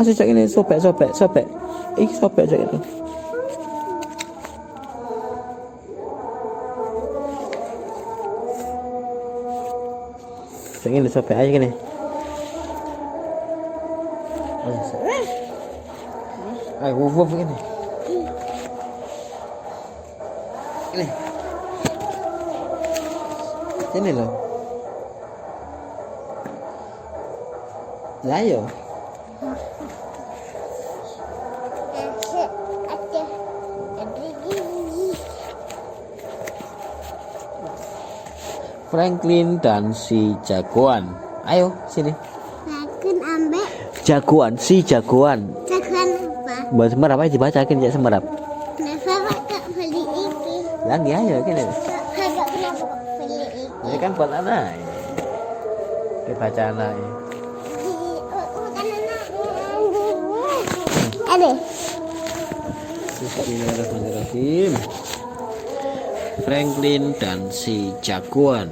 sejak ini sobek. Iki sobek aja itu. Sejak ini sobek aja gini. Ayo, wuf ini. Ini loh. Lah yo. Franklin dan si jagoan. Ayo sini. Franklin ambek Si jagoan. jagoan apa? Buat semerap aja dibacakin ya semerap. Kenapa kak beli itu? Lagi ayo gini. Kagak kenapa kok beli itu? Ini kan buat anak. Kita baca anak. Bukan anak. Ada. Bismillahirrahmanirrahim. Franklin dan si jagoan.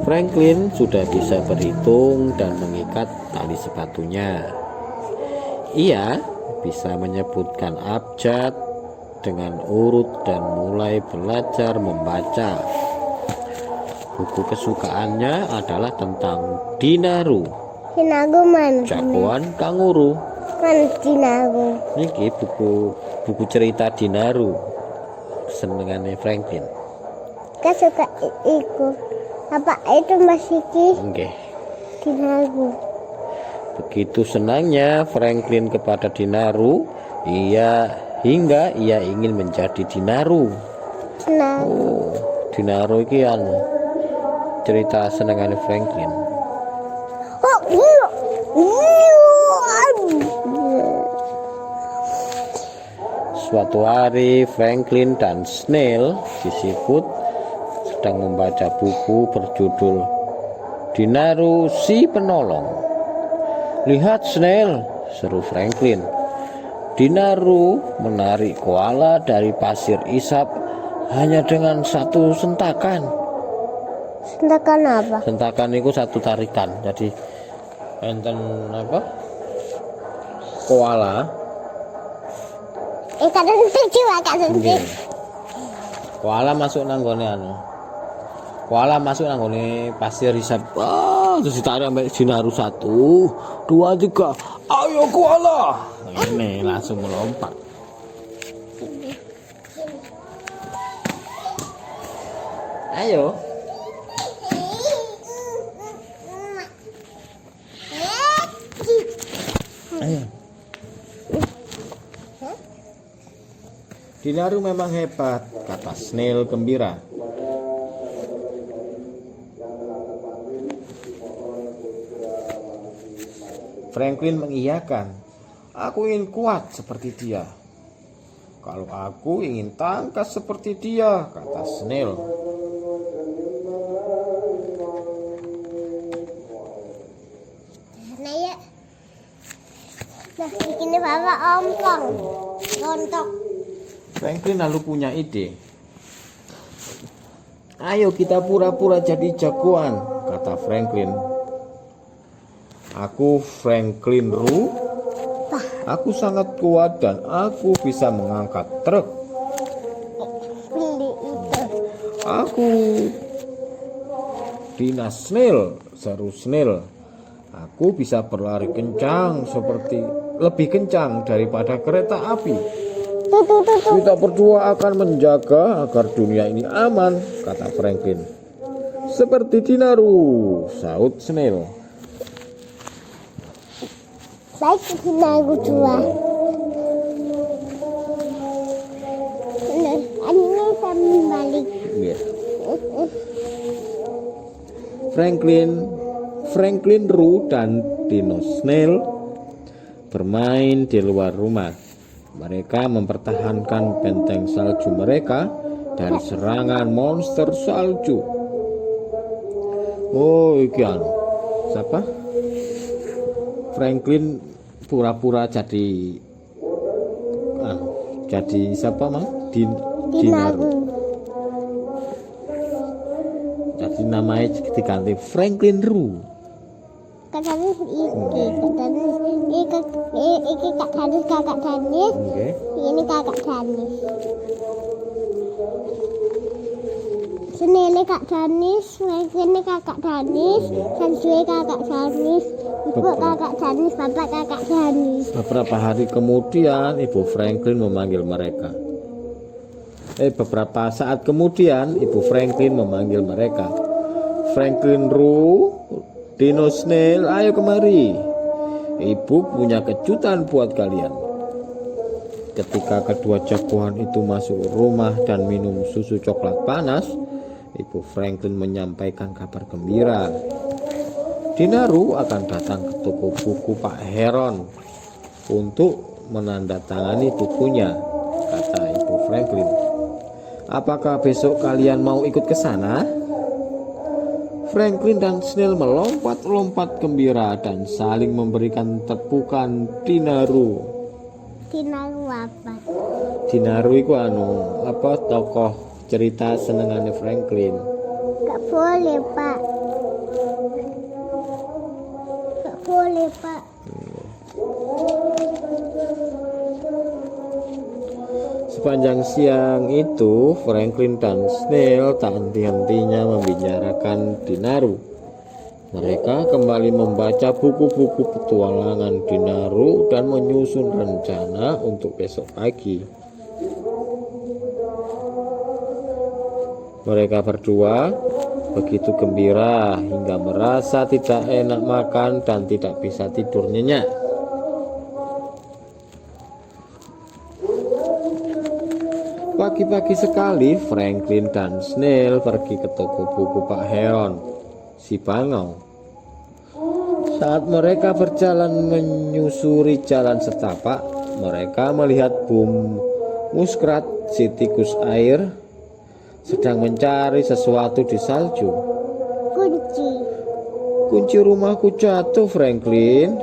Franklin sudah bisa berhitung dan mengikat tali sepatunya. Ia bisa menyebutkan abjad dengan urut dan mulai belajar membaca. Buku kesukaannya adalah tentang Dinaru, Dinaru jagoan kanguru. Man Dinaru. Ini buku cerita Dinaru senengannya Franklin. Kak suka ikut. Apa itu Mas Siki? Oke. Dinaru. Begitu senangnya Franklin kepada Dinaru, hingga ia ingin menjadi Dinaru. Dinaru. Oh, Dinaru iki cerita senengannya Franklin. Oh, iya. Suatu hari Franklin dan Snail disebut sedang membaca buku berjudul Dinaru si Penolong. Lihat Snail, seru Franklin. Dinaru menarik koala dari pasir isap hanya dengan satu sentakan. Sentakan apa? Sentakan itu satu tarikan. Jadi enten apa? Koala. Kadang tujuh agak sedih. Koala masuk nanggone Koala masuk nanggone pasir isap. Terus ditarik sampai Dinaru 1, 2, 3. Ayo koala. Ini langsung melompat. Ayo. Ayo. Dinaru memang hebat, kata Snail gembira. Franklin mengiyakan. Aku ingin kuat seperti dia. Kalau aku ingin tangkas seperti dia, kata Snail. Nah ya. Nah, bikinnya bapak ompong. Rontok. Franklin lalu punya ide. Ayo kita pura-pura jadi jagoan, kata Franklin. Aku Franklin Ru. Aku sangat kuat dan aku bisa mengangkat truk. Beli itu. Aku Dina Snail, seru Snail. Aku bisa berlari kencang lebih kencang daripada kereta api. Kita berdua akan menjaga agar dunia ini aman, kata Franklin. Seperti Dinaru, sahut Snail. Baik, Dinaru 2. Ini sambil balik. Yeah. Franklin Ru dan Dino Snail bermain di luar rumah. Mereka mempertahankan benteng salju mereka dari serangan monster salju. Oh, iki siapa? Franklin pura-pura jadi siapa, Mang? Dinaru. Jadi namanya diganti Franklin Roo. Katanya iki Kak Danis, kakak Danis. Oke. Ini kakak Danis. Senile Kak Danis, ini kakak Danis, Sanjue kakak Danis, ibu kakak Danis, bapak kakak Danis. Beberapa hari kemudian Ibu Franklin memanggil mereka. Beberapa saat kemudian Ibu Franklin memanggil mereka. Franklin Roo, Dino Snail, ayo kemari. Ibu punya kejutan buat kalian. Ketika kedua jagoan itu masuk rumah dan minum susu coklat panas, Ibu Franklin menyampaikan kabar gembira. Dinaru akan datang ke toko buku Pak Heron untuk menandatangani bukunya, kata Ibu Franklin. Apakah besok kalian mau ikut ke sana? Franklin dan Snail melompat-lompat gembira dan saling memberikan tepukan Dinaru. Dinaru apa? Dinaru itu tokoh cerita senengannya Franklin. Gak boleh Pak. Gak boleh Pak. Sepanjang siang itu, Franklin dan Snail tak henti-hentinya membicarakan Dinaru. Mereka kembali membaca buku-buku petualangan Dinaru dan menyusun rencana untuk besok pagi. Mereka berdua begitu gembira hingga merasa tidak enak makan dan tidak bisa tidur nyenyak. Pagi-pagi sekali Franklin dan Snail pergi ke toko buku Pak Heron, si bangau. Saat mereka berjalan menyusuri jalan setapak, mereka melihat muskrat si tikus air sedang mencari sesuatu di salju. Kunci rumahku jatuh, Franklin,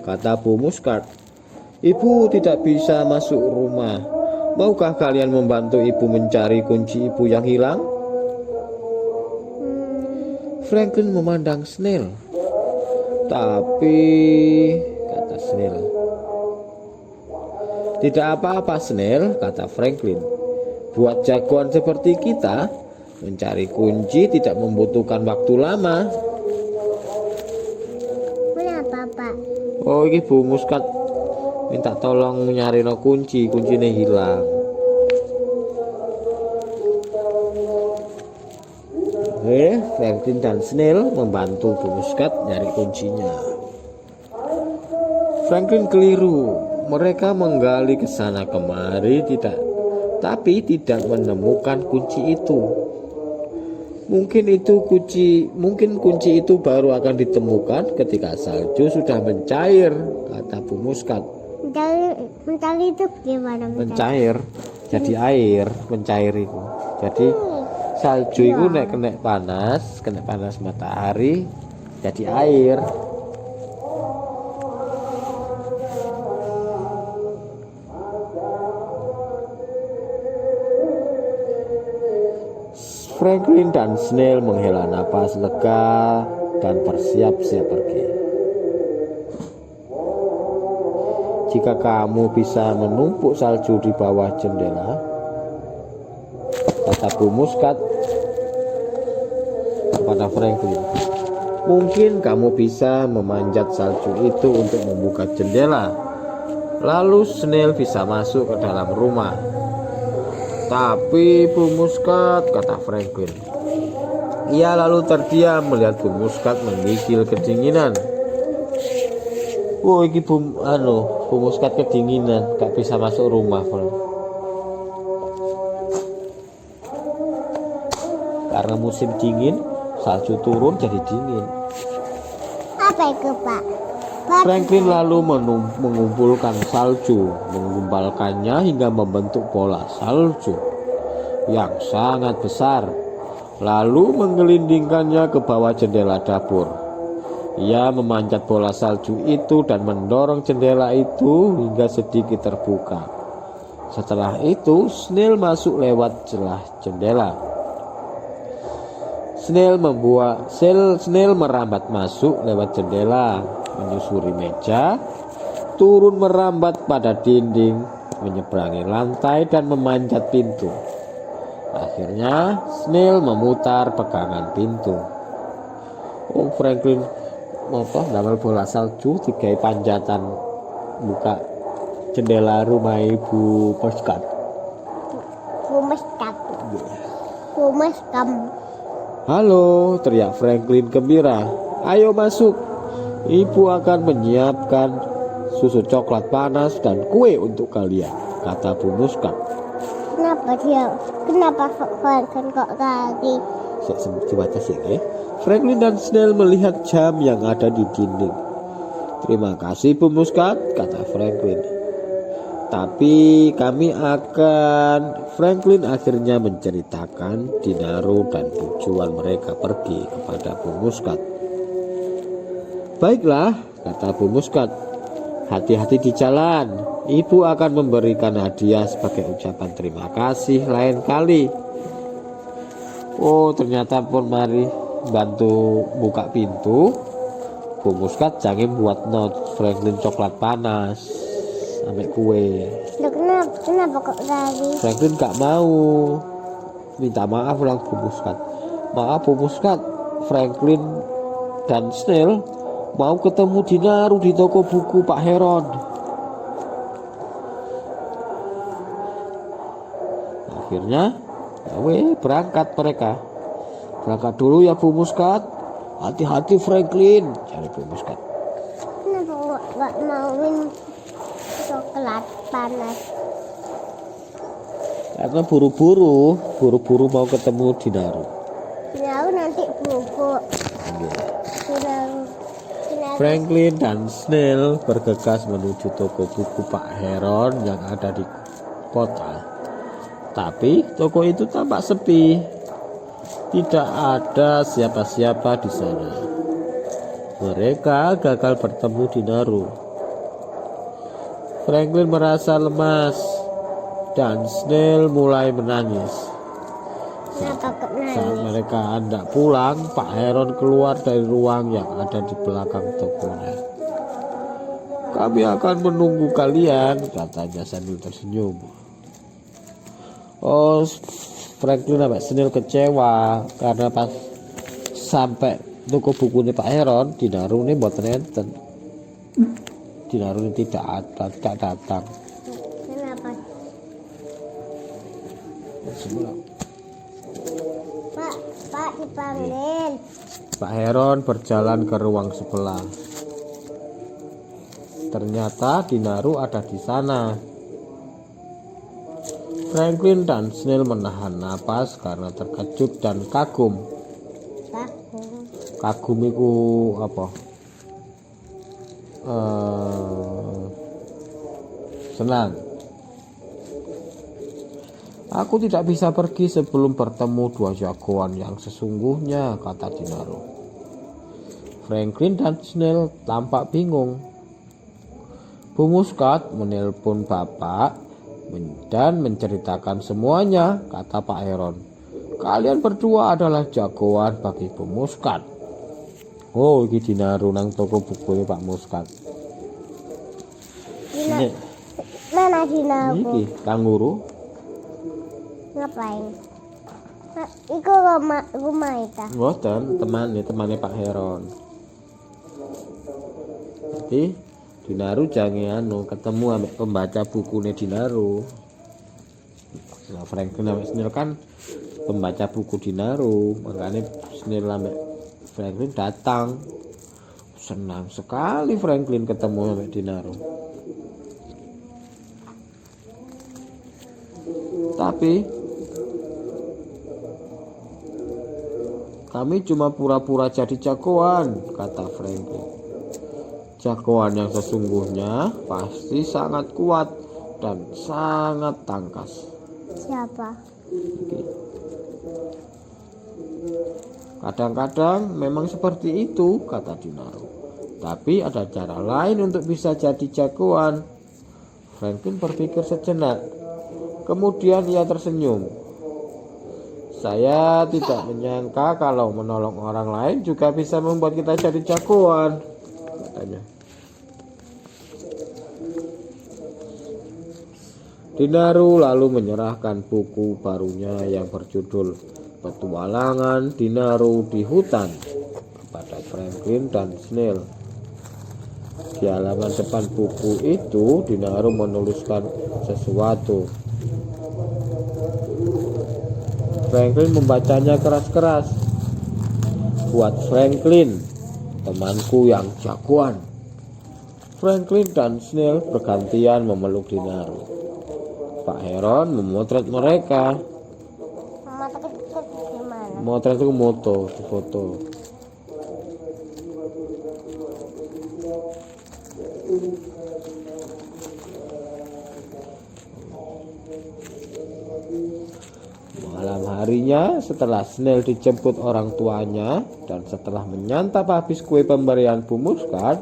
kata Bu Muskat. Ibu tidak bisa masuk rumah. Maukah kalian membantu ibu mencari kunci ibu yang hilang? Franklin memandang Snail. Tapi, kata Snail. Tidak apa-apa, Snail, kata Franklin. Buat jagoan seperti kita, mencari kunci tidak membutuhkan waktu lama. Kenapa Pak? Oh, ini Bu Muskat minta tolong nyari kuncinya hilang. Oke, Franklin dan Snail membantu Bu Muskat nyari kuncinya. Franklin keliru. Mereka menggali ke sana kemari tapi tidak menemukan kunci itu. Mungkin kunci itu baru akan ditemukan ketika salju sudah mencair, kata Bu Muskat. Mencair itu gimana? Mencair jadi air, mencair itu. Jadi salju itu kena panas matahari jadi air. Franklin dan Snail menghela napas lega dan bersiap-siap pergi. Jika kamu bisa menumpuk salju di bawah jendela, kata Bu Muskat kepada Franklin, mungkin kamu bisa memanjat salju itu untuk membuka jendela. Lalu Snail bisa masuk ke dalam rumah. Tapi Bu Muskat, kata Franklin. Ia lalu terdiam melihat Bu Muskat menggigil kedinginan. Ini Bu Muskat kedinginan, gak bisa masuk rumah. Karena musim dingin, salju turun jadi dingin. Apa itu Pak? Franklin lalu mengumpulkan salju, menggumpalkannya hingga membentuk bola salju yang sangat besar, lalu menggelindingkannya ke bawah jendela dapur. Ia memanjat bola salju itu dan mendorong jendela itu hingga sedikit terbuka. Setelah itu, Snail masuk lewat celah jendela. Snail merambat masuk lewat jendela, menyusuri meja, turun merambat pada dinding, menyeberangi lantai dan memanjat pintu. Akhirnya, Snail memutar pegangan pintu. Oh, Franklin damel bola salju digawe panjatan buka jendela rumah Ibu Muskat. Halo, teriak Franklin gembira. Ayo masuk. Ibu akan menyiapkan susu coklat panas dan kue untuk kalian, kata Bu Muskat. Kenapa Franklin kok tadi? Dibaca sih, Franklin dan Snail melihat jam yang ada di dinding. Terima kasih Bu Muskat, kata Franklin. Tapi kami akan... Franklin akhirnya menceritakan Dinaro dan tujuan mereka pergi kepada Bu Muskat. Baiklah, kata Bu Muskat. Hati-hati di jalan. Ibu akan memberikan hadiah sebagai ucapan terima kasih lain kali. Oh, ternyata pun mari bantu buka pintu. Bu Muskat jangan buat not Franklin coklat panas sampai kue. Kenapa kok tadi? Franklin gak mau. Minta maaf ulang Bu Muskat. Maaf Bu Muskat, Franklin dan Snail mau ketemu Dinaro di toko buku Pak Heron. Akhirnya berangkat mereka. Berangkat dulu ya Bu Muskat. Hati-hati Franklin, cari Bu Muskat. Kenapa gak mauin coklat panas? Karena buru-buru mau ketemu Dinaro. Dinaro nanti bubuk. Franklin dan Snail bergegas menuju toko buku Pak Heron yang ada di kota. Tapi toko itu tampak sepi. Tidak ada siapa-siapa di sana. Mereka gagal bertemu Dinaro. Franklin merasa lemas dan Snail mulai menangis. Saat mereka hendak pulang, Pak Heron keluar dari ruang yang ada di belakang tokonya. Kami akan menunggu kalian, katanya sambil tersenyum. Oh, Franklin sampai Snail kecewa karena pas sampai toko bukunya Pak Heron, Dinaro ini buat nenten. Dinaro ini tidak datang. Kenapa? Pak dipanggil. Pak Heron berjalan ke ruang sebelah. Ternyata Dinaro ada di sana. Franklin dan Snail menahan napas karena terkejut dan kagum. Kagum itu apa? Senang. Aku tidak bisa pergi sebelum bertemu dua jagoan yang sesungguhnya, kata Dinaro. Franklin dan Snail tampak bingung. Bu Muskat menelpon bapak dan menceritakan semuanya, kata Pak Heron. Kalian berdua adalah jagoan bagi Bu Muskat. Oh, ini Dinaro nang toko buku Pak Muskat. Mana Dinaro? Iki kanguru. Ngapain? Iku rumah itu. Ngoten, temane Pak Heron. Jadi Dinaro jangan ketemu ambek pembaca bukunya Dinaro. Nah, Franklin ambek Snail kan pembaca buku Dinaro, makanya Snail ambek Franklin datang. Senang sekali Franklin ketemu ambek Dinaro. Tapi kami cuma pura-pura jadi jagoan, kata Franklin. Jagoan yang sesungguhnya pasti sangat kuat dan sangat tangkas. Siapa? Kadang-kadang memang seperti itu, kata Dinaro. Tapi ada cara lain untuk bisa jadi jagoan. Franklin berpikir sejenak. Kemudian ia tersenyum. Saya tidak menyangka kalau menolong orang lain juga bisa membuat kita jadi jagoan, katanya. Dinaro lalu menyerahkan buku barunya yang berjudul Petualangan Dinaro di Hutan kepada Franklin dan Snail. Di halaman depan buku itu, Dinaro menuliskan sesuatu. Franklin membacanya keras-keras. Buat Franklin, temanku yang jagoan. Franklin dan Snail bergantian memeluk Dinaro. Pak Heron memotret mereka. Memotret itu gimana? Memotret itu foto. Malam harinya, setelah Snail dijemput orang tuanya dan setelah menyantap habis kue pemberian Bu Muskat,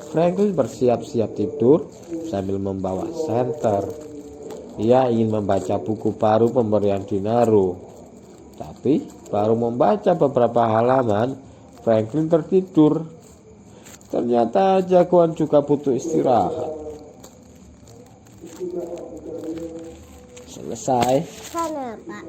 Franklin bersiap-siap tidur sambil membawa senter. Ia ingin membaca buku baru pemberian Dinaro. Tapi baru membaca beberapa halaman, Franklin tertidur. Ternyata jagoan juga butuh istirahat. Selesai. Sana, Pak.